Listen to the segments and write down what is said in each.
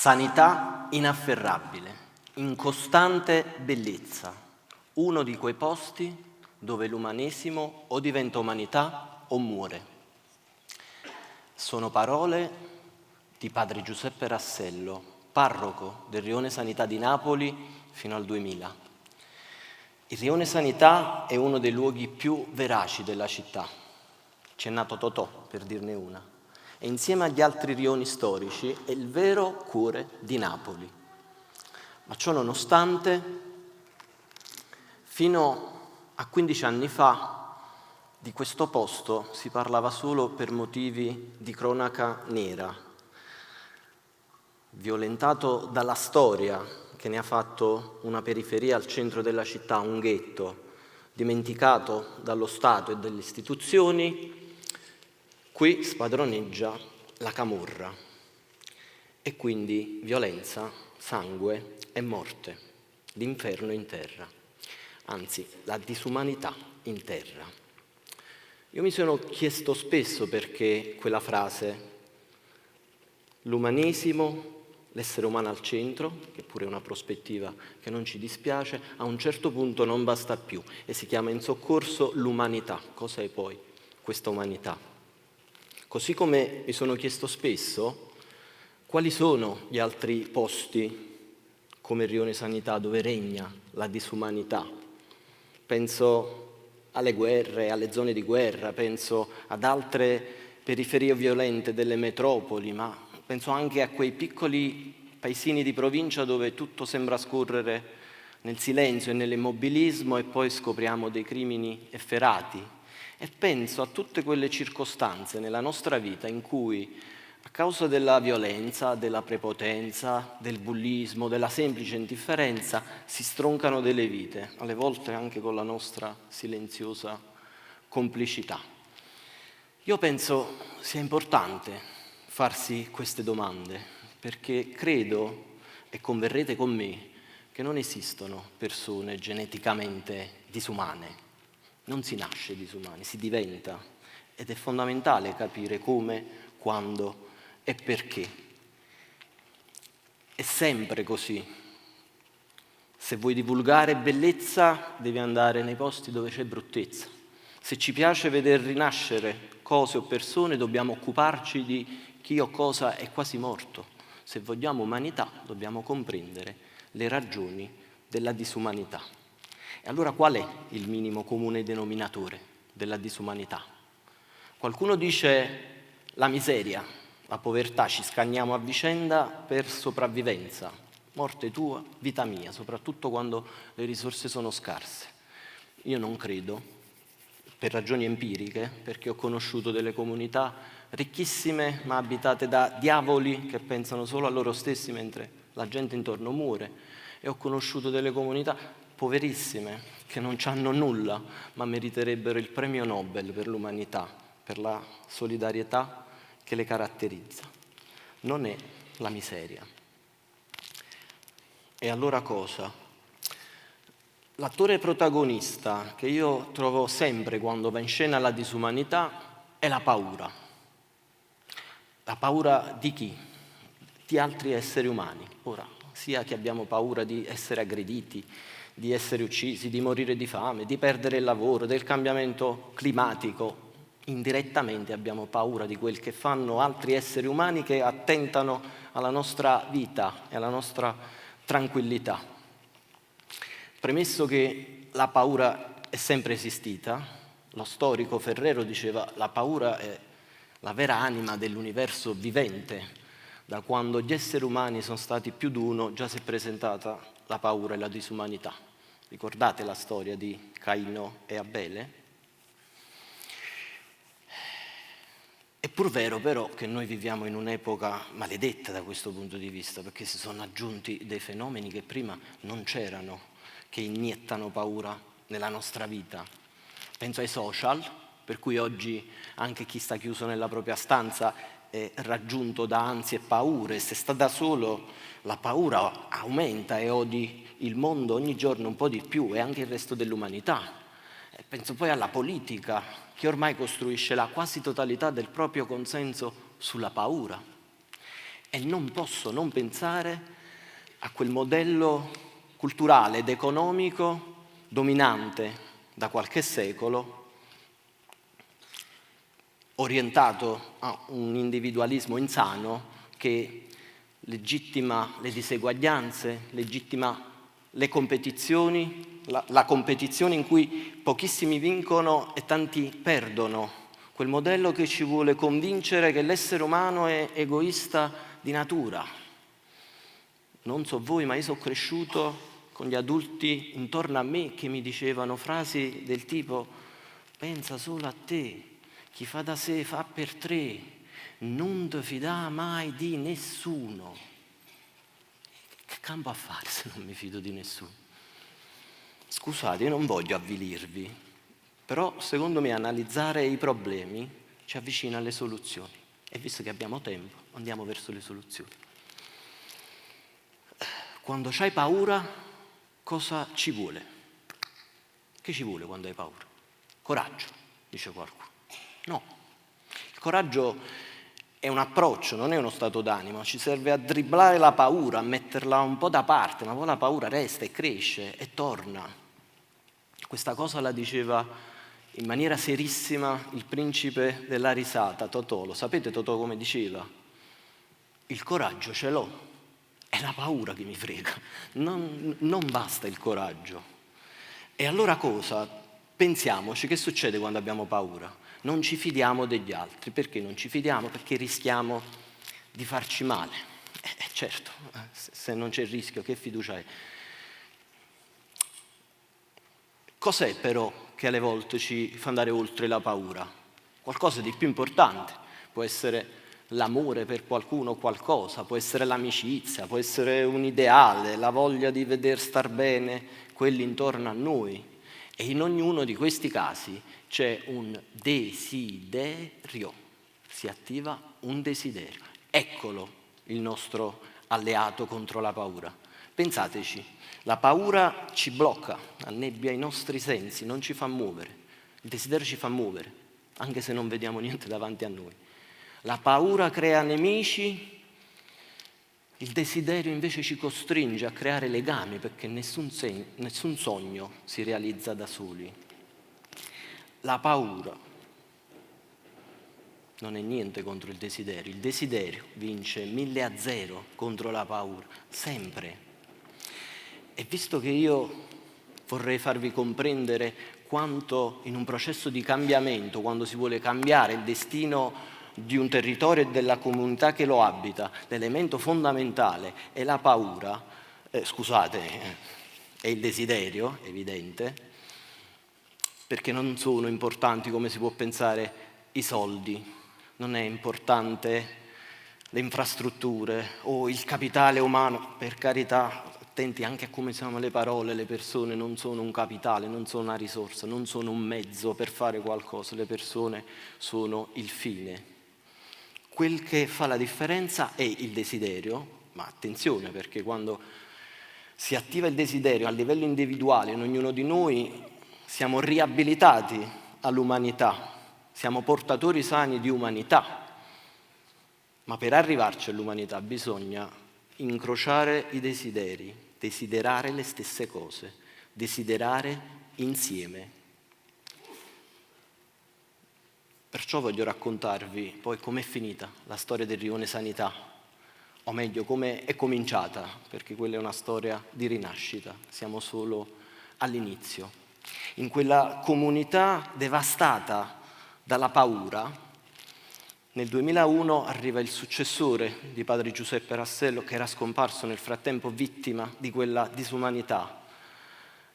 Sanità inafferrabile, in costante bellezza, uno di quei posti dove l'umanesimo o diventa umanità o muore. Sono parole di padre Giuseppe Rassello, parroco del Rione Sanità di Napoli fino al 2000. Il Rione Sanità è uno dei luoghi più veraci della città. C'è nato Totò, per dirne una. E insieme agli altri rioni storici è il vero cuore di Napoli. Ma ciò nonostante, fino a 15 anni fa di questo posto si parlava solo per motivi di cronaca nera, violentato dalla storia che ne ha fatto una periferia al centro della città, un ghetto, dimenticato dallo Stato e dalle istituzioni. Qui spadroneggia la camorra e quindi violenza, sangue e morte, l'inferno in terra, anzi la disumanità in terra. Io mi sono chiesto spesso perché quella frase, l'umanesimo, l'essere umano al centro, che pure è una prospettiva che non ci dispiace, a un certo punto non basta più e si chiama in soccorso l'umanità. Cos'è poi questa umanità? Così come mi sono chiesto spesso quali sono gli altri posti come il Rione Sanità dove regna la disumanità. Penso alle guerre, alle zone di guerra, penso ad altre periferie violente delle metropoli, ma penso anche a quei piccoli paesini di provincia dove tutto sembra scorrere nel silenzio e nell'immobilismo e poi scopriamo dei crimini efferati. E penso a tutte quelle circostanze nella nostra vita in cui, a causa della violenza, della prepotenza, del bullismo, della semplice indifferenza, si stroncano delle vite, alle volte anche con la nostra silenziosa complicità. Io penso sia importante farsi queste domande, perché credo, e converrete con me, che non esistono persone geneticamente disumane. Non si nasce disumani, si diventa, ed è fondamentale capire come, quando e perché. È sempre così. Se vuoi divulgare bellezza, devi andare nei posti dove c'è bruttezza. Se ci piace veder rinascere cose o persone, dobbiamo occuparci di chi o cosa è quasi morto. Se vogliamo umanità, dobbiamo comprendere le ragioni della disumanità. E allora qual è il minimo comune denominatore della disumanità? Qualcuno dice la miseria, la povertà, ci scanniamo a vicenda per sopravvivenza, morte tua, vita mia, soprattutto quando le risorse sono scarse. Io non credo, per ragioni empiriche, perché ho conosciuto delle comunità ricchissime ma abitate da diavoli che pensano solo a loro stessi mentre la gente intorno muore, e ho conosciuto delle comunità poverissime, che non hanno nulla, ma meriterebbero il premio Nobel per l'umanità, per la solidarietà che le caratterizza. Non è la miseria. E allora cosa? L'attore protagonista che io trovo sempre quando va in scena la disumanità è la paura. La paura di chi? Di altri esseri umani. Ora, sia che abbiamo paura di essere aggrediti, di essere uccisi, di morire di fame, di perdere il lavoro, del cambiamento climatico. Indirettamente abbiamo paura di quel che fanno altri esseri umani che attentano alla nostra vita e alla nostra tranquillità. Premesso che la paura è sempre esistita, lo storico Ferrero diceva la paura è la vera anima dell'universo vivente. Da quando gli esseri umani sono stati più d'uno già si è presentata la paura e la disumanità. Ricordate la storia di Caino e Abele? È pur vero però che noi viviamo in un'epoca maledetta da questo punto di vista, perché si sono aggiunti dei fenomeni che prima non c'erano, che iniettano paura nella nostra vita. Penso ai social, per cui oggi anche chi sta chiuso nella propria stanza è raggiunto da ansie e paure. Se sta da solo la paura aumenta e odi il mondo ogni giorno un po' di più e anche il resto dell'umanità. Penso poi alla politica, che ormai costruisce la quasi totalità del proprio consenso sulla paura. e non posso non pensare a quel modello culturale ed economico dominante da qualche secolo, orientato a un individualismo insano che legittima le diseguaglianze, legittima le competizioni, la competizione in cui pochissimi vincono e tanti perdono. Quel modello che ci vuole convincere che l'essere umano è egoista di natura. Non so voi, ma io sono cresciuto con gli adulti intorno a me che mi dicevano frasi del tipo: pensa solo a te, chi fa da sé fa per tre, non ti fidare mai di nessuno. Che campo a fare se non mi fido di nessuno? Scusate, io non voglio avvilirvi, però secondo me analizzare i problemi ci avvicina alle soluzioni. E visto che abbiamo tempo, andiamo verso le soluzioni. Quando c'hai paura, cosa ci vuole? Che ci vuole quando hai paura? Coraggio, dice qualcuno. No, il coraggio è un approccio, non è uno stato d'animo, ci serve a dribblare la paura, a metterla un po' da parte, ma poi la paura resta e cresce e torna. Questa cosa la diceva in maniera serissima il principe della risata, Totò. Lo sapete Totò come diceva? Il coraggio ce l'ho, è la paura che mi frega, non basta il coraggio. E allora cosa? Pensiamoci, che succede quando abbiamo paura? Non ci fidiamo degli altri. Perché non ci fidiamo? Perché rischiamo di farci male. Certo, se non c'è il rischio, che fiducia hai? Cos'è però che alle volte ci fa andare oltre la paura? Qualcosa di più importante. Può essere l'amore per qualcuno o qualcosa, può essere l'amicizia, può essere un ideale, la voglia di veder star bene quelli intorno a noi. E in ognuno di questi casi c'è un desiderio, si attiva un desiderio. Eccolo il nostro alleato contro la paura. Pensateci, la paura ci blocca, annebbia i nostri sensi, non ci fa muovere. Il desiderio ci fa muovere, anche se non vediamo niente davanti a noi. La paura crea nemici, il desiderio invece ci costringe a creare legami, perché nessun sogno si realizza da soli. La paura non è niente contro il desiderio vince 1000-0 contro la paura, sempre. E visto che io vorrei farvi comprendere quanto in un processo di cambiamento, quando si vuole cambiare il destino di un territorio e della comunità che lo abita, l'elemento fondamentale è la paura, è il desiderio, evidente, perché non sono importanti, come si può pensare, i soldi, non è importante le infrastrutture o il capitale umano, per carità, attenti anche a come usiamo le parole, le persone non sono un capitale, non sono una risorsa, non sono un mezzo per fare qualcosa, le persone sono il fine. Quel che fa la differenza è il desiderio, ma attenzione, perché quando si attiva il desiderio a livello individuale in ognuno di noi siamo riabilitati all'umanità, siamo portatori sani di umanità, ma per arrivarci all'umanità bisogna incrociare i desideri, desiderare le stesse cose, desiderare insieme. Perciò voglio raccontarvi poi com'è finita la storia del Rione Sanità, o meglio come è cominciata, perché quella è una storia di rinascita, siamo solo all'inizio. In quella comunità devastata dalla paura, nel 2001 arriva il successore di padre Giuseppe Rassello, che era scomparso nel frattempo vittima di quella disumanità.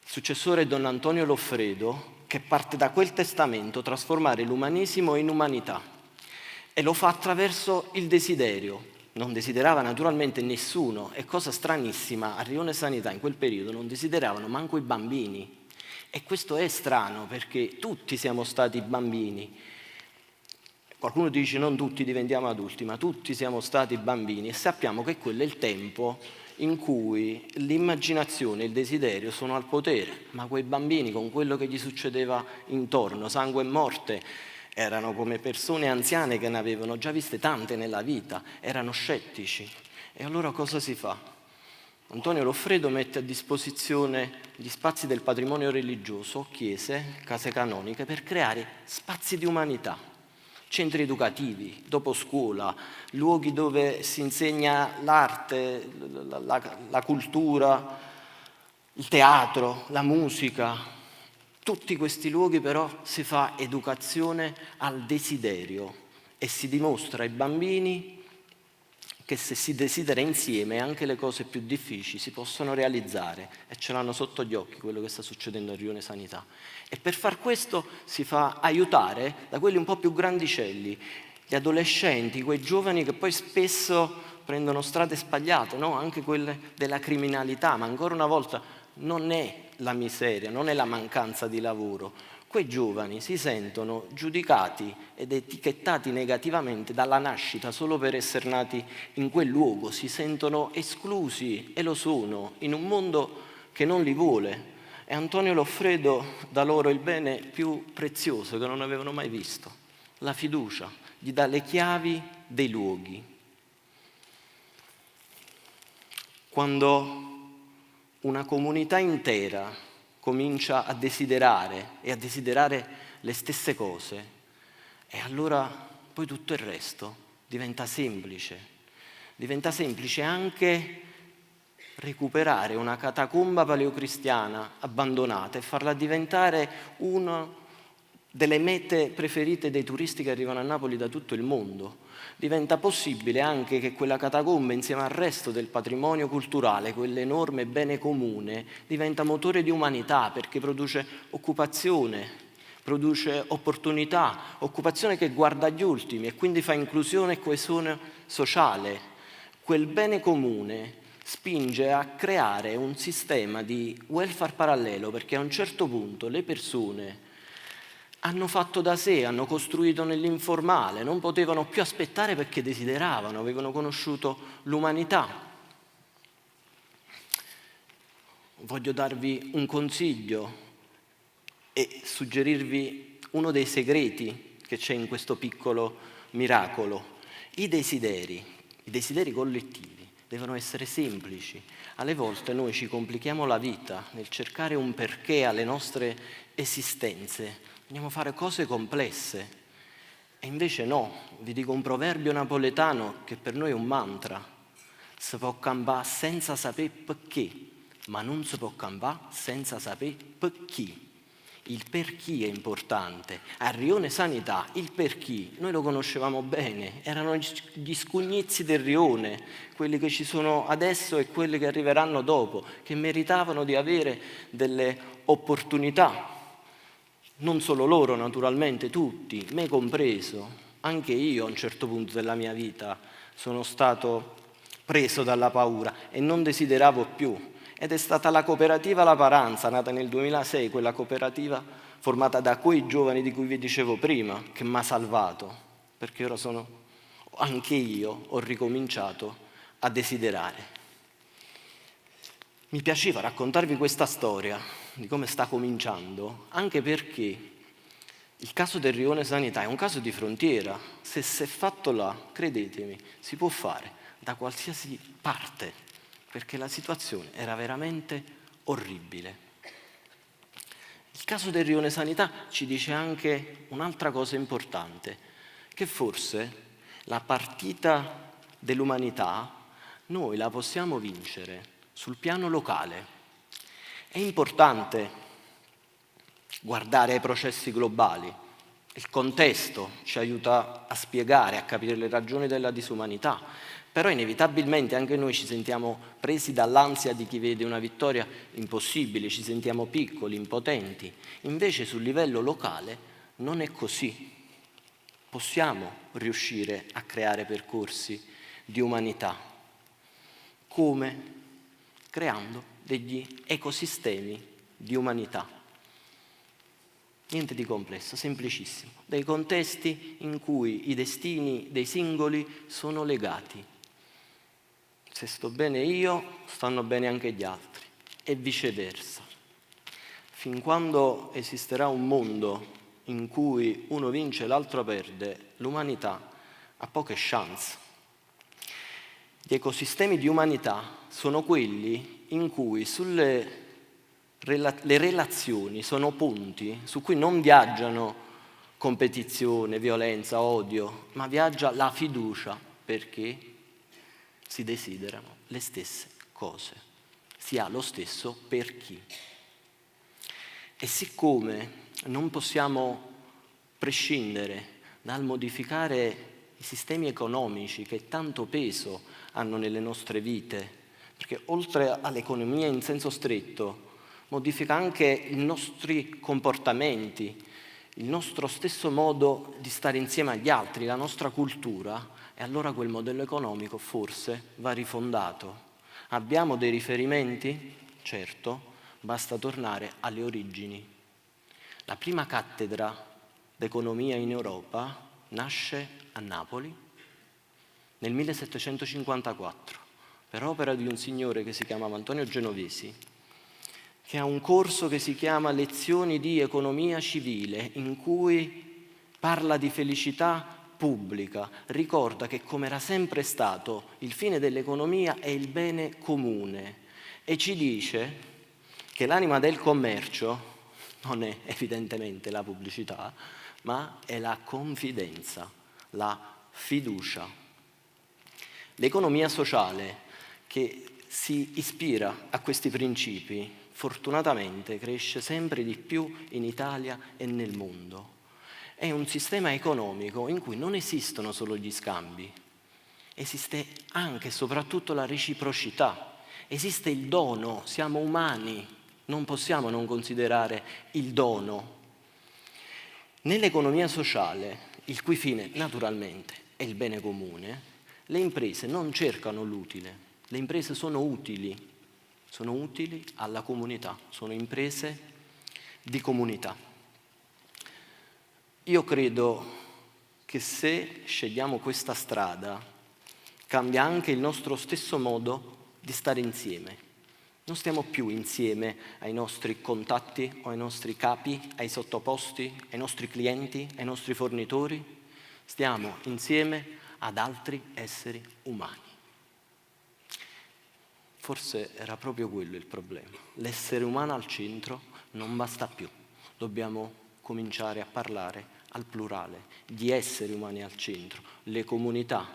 Il successore è Don Antonio Loffredo, che parte da quel testamento trasformare l'umanesimo in umanità e lo fa attraverso il desiderio. Non desiderava naturalmente nessuno, è cosa stranissima, a Rione Sanità in quel periodo non desideravano manco i bambini. E questo è strano perché tutti siamo stati bambini. Qualcuno dice non tutti diventiamo adulti, ma tutti siamo stati bambini e sappiamo che quello è il tempo in cui l'immaginazione e il desiderio sono al potere, ma quei bambini con quello che gli succedeva intorno, sangue e morte, Erano come persone anziane che ne avevano già viste tante nella vita, erano scettici. E allora cosa si fa? Antonio Loffredo mette a disposizione gli spazi del patrimonio religioso, chiese, case canoniche, per creare spazi di umanità, centri educativi, dopo scuola, luoghi dove si insegna l'arte, la cultura, il teatro, la musica. Tutti questi luoghi però si fa educazione al desiderio e si dimostra ai bambini che se si desidera insieme anche le cose più difficili si possono realizzare, e ce l'hanno sotto gli occhi quello che sta succedendo a Rione Sanità. E per far questo si fa aiutare da quelli un po' più grandicelli, gli adolescenti, quei giovani che poi spesso prendono strade sbagliate, no? Anche quelle della criminalità, ma ancora una volta non è la miseria, non è la mancanza di lavoro. Quei giovani si sentono giudicati ed etichettati negativamente dalla nascita solo per essere nati in quel luogo, si sentono esclusi e lo sono in un mondo che non li vuole. E Antonio Loffredo dà loro il bene più prezioso che non avevano mai visto, la fiducia, gli dà le chiavi dei luoghi. Quando una comunità intera comincia a desiderare e a desiderare le stesse cose, e allora poi tutto il resto diventa semplice. Diventa semplice anche recuperare una catacomba paleocristiana abbandonata e farla diventare una delle mete preferite dei turisti che arrivano a Napoli da tutto il mondo. Diventa possibile anche che quella catacomba, insieme al resto del patrimonio culturale, quell'enorme bene comune, diventa motore di umanità perché produce occupazione, produce opportunità, occupazione che guarda agli ultimi e quindi fa inclusione e coesione sociale. Quel bene comune spinge a creare un sistema di welfare parallelo perché a un certo punto le persone hanno fatto da sé, hanno costruito nell'informale, non potevano più aspettare perché desideravano, avevano conosciuto l'umanità. Voglio darvi un consiglio e suggerirvi uno dei segreti che c'è in questo piccolo miracolo. I desideri collettivi devono essere semplici. Alle volte noi ci complichiamo la vita nel cercare un perché alle nostre esistenze. Vogliamo fare cose complesse. E invece no, vi dico un proverbio napoletano che per noi è un mantra. Si può campare senza sapere perché, ma non si può campare senza sapere perché. Il per chi è importante. A Rione Sanità il per chi noi lo conoscevamo bene, erano gli scugnizi del Rione, quelli che ci sono adesso e quelli che arriveranno dopo, che meritavano di avere delle opportunità. Non solo loro, naturalmente, tutti, me compreso. Anche io a un certo punto della mia vita sono stato preso dalla paura e non desideravo più. Ed è stata la cooperativa La Paranza, nata nel 2006, quella cooperativa formata da quei giovani di cui vi dicevo prima, che mi ha salvato, perché ora anche io ho ricominciato a desiderare. Mi piaceva raccontarvi questa storia di come sta cominciando, anche perché il caso del Rione Sanità è un caso di frontiera. Se si è fatto là, credetemi, si può fare da qualsiasi parte, perché la situazione era veramente orribile. Il caso del Rione Sanità ci dice anche un'altra cosa importante, che forse la partita dell'umanità noi la possiamo vincere sul piano locale. È importante guardare ai processi globali. Il contesto ci aiuta a spiegare, a capire le ragioni della disumanità, però inevitabilmente anche noi ci sentiamo presi dall'ansia di chi vede una vittoria impossibile, ci sentiamo piccoli, impotenti. Invece sul livello locale non è così. Possiamo riuscire a creare percorsi di umanità. Come? Creando degli ecosistemi di umanità. Niente di complesso, semplicissimo. Dei contesti in cui i destini dei singoli sono legati. Se sto bene io, stanno bene anche gli altri, e viceversa. Fin quando esisterà un mondo in cui uno vince e l'altro perde, l'umanità ha poche chance. Gli ecosistemi di umanità sono quelli in cui le relazioni sono punti su cui non viaggiano competizione, violenza, odio, ma viaggia la fiducia, perché si desiderano le stesse cose, si ha lo stesso per chi. E siccome non possiamo prescindere dal modificare i sistemi economici che tanto peso hanno nelle nostre vite, perché oltre all'economia in senso stretto modifica anche i nostri comportamenti, il nostro stesso modo di stare insieme agli altri, la nostra cultura, e allora quel modello economico forse va rifondato. Abbiamo dei riferimenti? Certo, basta tornare alle origini. La prima cattedra d'economia in Europa nasce a Napoli nel 1754 per opera di un signore che si chiamava Antonio Genovesi, che ha un corso che si chiama Lezioni di economia civile, in cui parla di felicità pubblica, ricorda che, come era sempre stato, il fine dell'economia è il bene comune e ci dice che l'anima del commercio non è evidentemente la pubblicità, ma è la confidenza, la fiducia. L'economia sociale, che si ispira a questi principi, fortunatamente cresce sempre di più in Italia e nel mondo. È un sistema economico in cui non esistono solo gli scambi, esiste anche e soprattutto la reciprocità, esiste il dono, siamo umani, non possiamo non considerare il dono. Nell'economia sociale, il cui fine naturalmente è il bene comune, le imprese non cercano l'utile, le imprese sono utili alla comunità, sono imprese di comunità. Io credo che se scegliamo questa strada cambia anche il nostro stesso modo di stare insieme. Non stiamo più insieme ai nostri contatti o ai nostri capi, ai sottoposti, ai nostri clienti, ai nostri fornitori. Stiamo insieme ad altri esseri umani. Forse era proprio quello il problema. L'essere umano al centro non basta più. Dobbiamo cominciare a parlare al plurale, di esseri umani al centro, le comunità.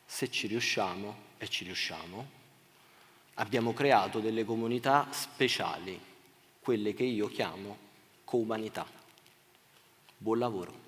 Se ci riusciamo, e ci riusciamo, abbiamo creato delle comunità speciali, quelle che io chiamo co-umanità. Buon lavoro.